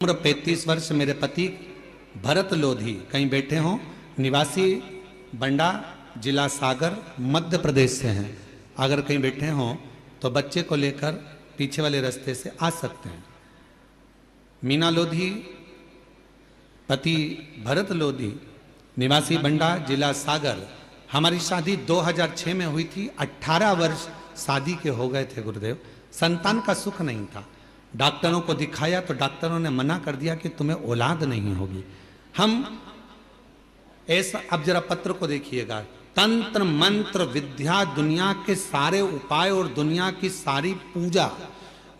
उम्र 35 वर्ष। मेरे पति भरत लोधी कहीं बैठे हों, निवासी बंडा, जिला सागर, मध्य प्रदेश से हैं। अगर कहीं बैठे हों तो बच्चे को लेकर पीछे वाले रास्ते से आ सकते हैं। मीना लोधी, पति भरत लोधी, निवासी बंडा, जिला सागर। हमारी शादी 2006 में हुई थी। 18 वर्ष शादी के हो गए थे गुरुदेव। संतान का सुख नहीं था। डॉक्टरों को दिखाया तो डॉक्टरों ने मना कर दिया कि तुम्हें औलाद नहीं होगी। हम ऐसा, अब जरा पत्र को देखिएगा, तंत्र मंत्र विद्या, दुनिया के सारे उपाय और दुनिया की सारी पूजा,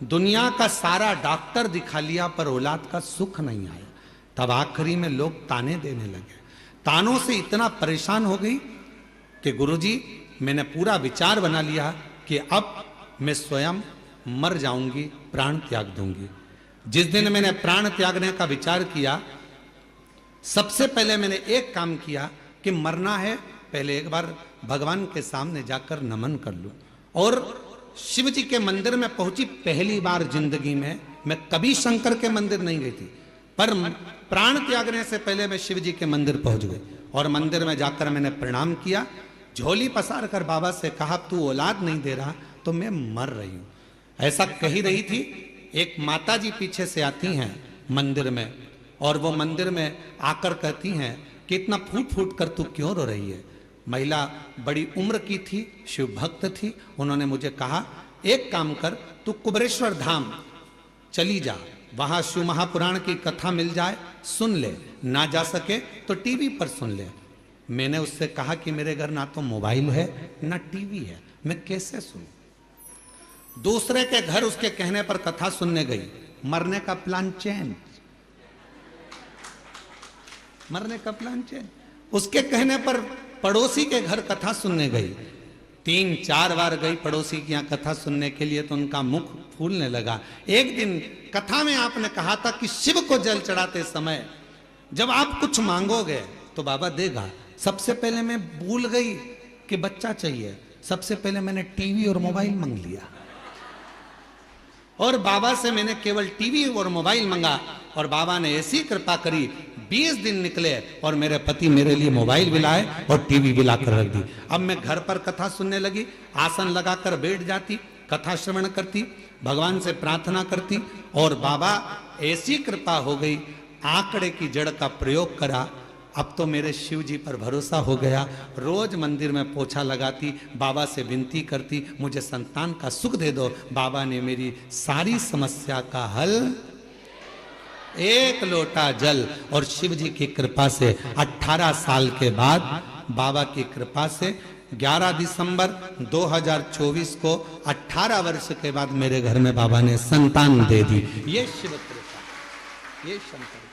दुनिया का सारा डॉक्टर दिखा लिया पर औलाद का सुख नहीं आया। तब आखिरी में लोग ताने देने लगे। तानों से इतना परेशान हो गई कि गुरुजी मैंने पूरा विचार बना लिया कि अब मैं स्वयं मर जाऊंगी, प्राण त्याग दूंगी। जिस दिन मैंने प्राण त्यागने का विचार किया, सबसे पहले मैंने एक काम किया कि मरना है, पहले एक बार भगवान के सामने जाकर नमन कर लूं। और शिव जी के मंदिर में पहुंची पहली बार जिंदगी में। मैं कभी शंकर के मंदिर नहीं गई थी, पर प्राण त्यागने से पहले मैं शिव जी के मंदिर पहुंच गई। और मंदिर में जाकर मैंने प्रणाम किया, झोली पसार कर बाबा से कहा, तू औलाद नहीं दे रहा तो मैं मर रही हूं। ऐसा कही रही थी। एक माता जी पीछे से आती हैं मंदिर में, और वो मंदिर में आकर कहती हैं कि इतना फूट फूट कर तू क्यों रो रही है। महिला बड़ी उम्र की थी, शिव भक्त थी। उन्होंने मुझे कहा, एक काम कर, तू कुबरेश्वर धाम चली जा, वहां शिव महापुराण की कथा मिल जाए, सुन ले, ना जा सके तो टीवी पर सुन ले। मैंने उससे कहा कि मेरे घर ना तो मोबाइल है ना टीवी है, मैं कैसे सुनूं। दूसरे के घर उसके कहने पर कथा सुनने गई। मरने का प्लान चेंज, मरने का प्लान चेंज। उसके कहने पर पड़ोसी के घर कथा सुनने गई। 3-4 बार गई पड़ोसी की यहाँ कथा सुनने के लिए, तो उनका मुख फूलने लगा। एक दिन कथा में आपने कहा था कि शिव को जल चढ़ाते समय जब आप कुछ मांगोगे तो बाबा देगा। सबसे पहले मैं भूल गई कि बच्चा चाहिए, सबसे पहले मैंने टीवी और मोबाइल मांग लिया। और बाबा से मैंने केवल टीवी और मोबाइल मंगा, और बाबा ने ऐसी कृपा करी, 20 दिन निकले और मेरे पति मेरे लिए मोबाइल भी लाए और टीवी भी लाकर रख दी। अब मैं घर पर कथा सुनने लगी, आसन लगाकर बैठ जाती, कथा श्रवण करती, भगवान से प्रार्थना करती, और बाबा ऐसी कृपा हो गई, आंकड़े की जड़ का प्रयोग करा। अब तो मेरे शिव जी पर भरोसा हो गया। रोज मंदिर में पोछा लगाती, बाबा से विनती करती, मुझे संतान का सुख दे दो। बाबा ने मेरी सारी समस्या का हल, एक लोटा जल। और शिव जी की कृपा से 18 साल के बाद, बाबा की कृपा से 11 दिसंबर 2024 को 18 वर्ष के बाद मेरे घर में बाबा ने संतान दे दी। ये शिव कृपा, ये शंकर।